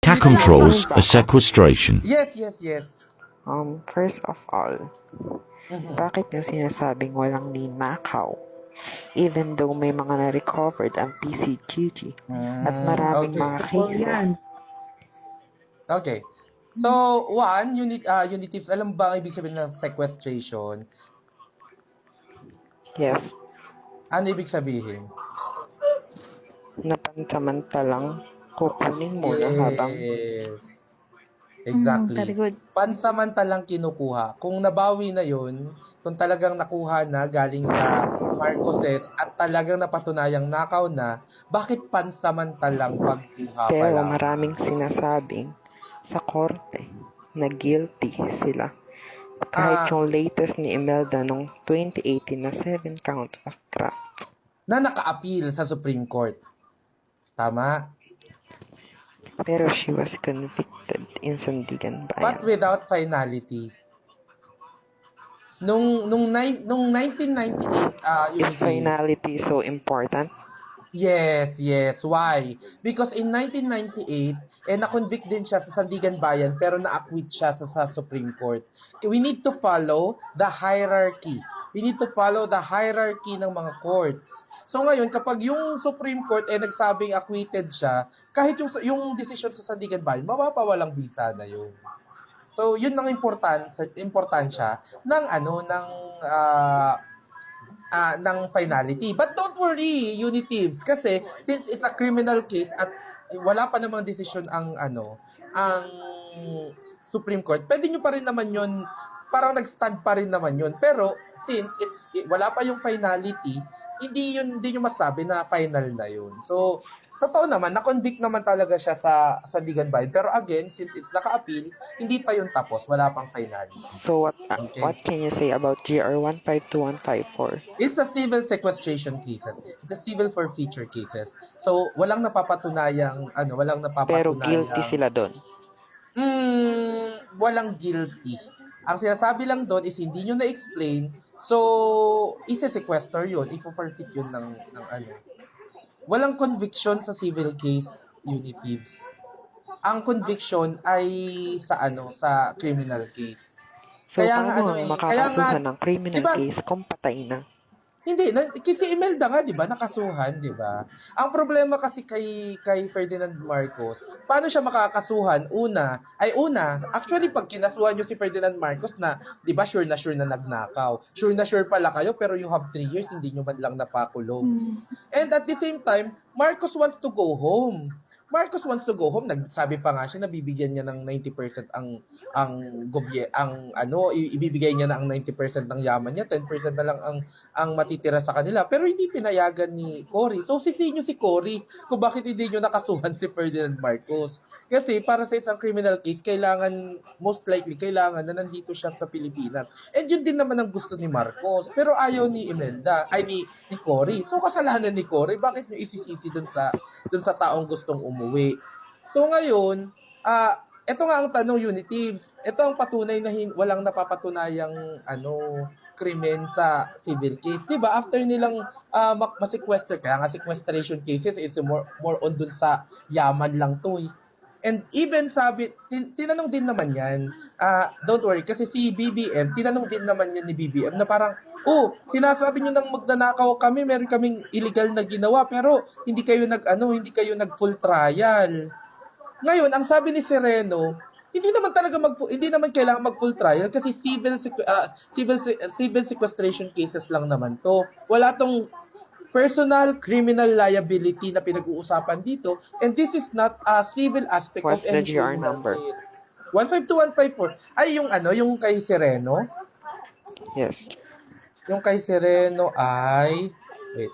Cat controls a sequestration. Yes, yes, yes. First of all, bakit niyo sinasabing walang ninakaw? Even though may mga na-recovered ang PCGG at maraming Okay. mga cases. Okay. So, one, unit tips, alam ba ang ibig sabihin ng sequestration? Yes, Ano ibig sabihin? napansamantalang kukunin mo na habang Yes. Exactly. Very good. Pansamantalang kinukuha. Kung nabawi na yun, kung talagang nakuha na galing sa Marcoses at talagang napatunayang nakaw na, bakit pansamantalang pagkuha pa pero lang? maraming sinasabing sa korte na guilty sila. Kahit yung latest ni Imelda nung 2018 na 7 counts of graft. Na naka-appeal sa Supreme Court. Tama? Pero she was convicted in Sandigan But Bayan. without finality. Nung 1998, Is finality so important? Yes, yes. Why? Because in 1998, na-convict din siya sa Sandigan Bayan pero na-acquit siya sa Supreme Court. We need to follow the hierarchy. We need to follow the hierarchy ng mga courts. So ngayon, kapag yung Supreme Court nagsabing acquitted siya, kahit yung decision sa Sandigan Bayan, mapapawalang bisa na yun. So yun ang importansya ng finality. But don't worry, unitives, kasi since it's a criminal case at wala pa namang decision ang Supreme Court, pwede nyo pa rin naman yun, parang nag-stand pa rin naman yun. Pero since wala pa yung finality, hindi nyo masabi na final na yun. So, totoo naman, na-convict naman talaga siya sa Sandigan Bayan. Pero again, since it's naka-appeal, hindi pa yun tapos. Wala pang finality. So Okay. what can you say about GR 152154? It's a civil sequestration cases. It's a civil forfeiture cases. So, walang napapatunayang, Pero guilty sila doon. Walang guilty. Ang sinasabi lang doon is hindi nyo na-explain. So, ise-sequester yun. Ifo-forfeit yun ng Walang conviction sa civil case, unitives. Ang conviction ay sa criminal case. So Kaya nga, paano makakasuhan ng criminal diba, case kung patay na? Hindi, si Imelda nga, di ba, nakasuhan, di ba? Ang problema kasi kay Ferdinand Marcos, paano siya makakasuhan? Actually, pag kinasuhan nyo si Ferdinand Marcos na, di ba, sure na nagnakaw. Sure na sure pala kayo, pero you have 3 years, hindi nyo man lang napakulong. And at the same time, Marcos wants to go home. Nagsabi pa nga siya na bibigyan niya ng 90% ibibigay niya na ang 90% ng yaman niya, 10% na lang ang matitira sa kanila. Pero hindi pinayagan ni Cory. So sisihin niyo si Cory kung bakit hindi niyo nakasuhan si Ferdinand Marcos. Kasi para sa isang criminal case, most likely kailangan na nandito siya sa Pilipinas. And yun din naman ang gusto ni Marcos. Pero ayaw ni Imelda, ni Cory. So kasalanan ni Cory, bakit niyo isisisi dun sa taong gustong umuwi? So ngayon, ito nga ang tanong, unitives. Ito ang patunay na walang napapatunayang krimen sa civil case. 'Di ba? After nilang ma-sequester, kaya nga sequestration cases is more on dun sa yaman lang to. And even tinanong din naman yan, don't worry, kasi si BBM, tinanong din naman yan ni BBM na parang, sinasabi nyo nang magnanakaw kami, meron kaming illegal na ginawa, pero hindi kayo nag full trial. Ngayon, ang sabi ni Sereno, hindi naman kailangan mag full trial kasi civil sequestration cases lang naman to. Wala tong personal criminal liability na pinag-uusapan dito, and this is not a civil aspect What's of the any GR criminal number? case. 152154 ay yung kay Sereno. Yes. Yung kay Sereno ay wait.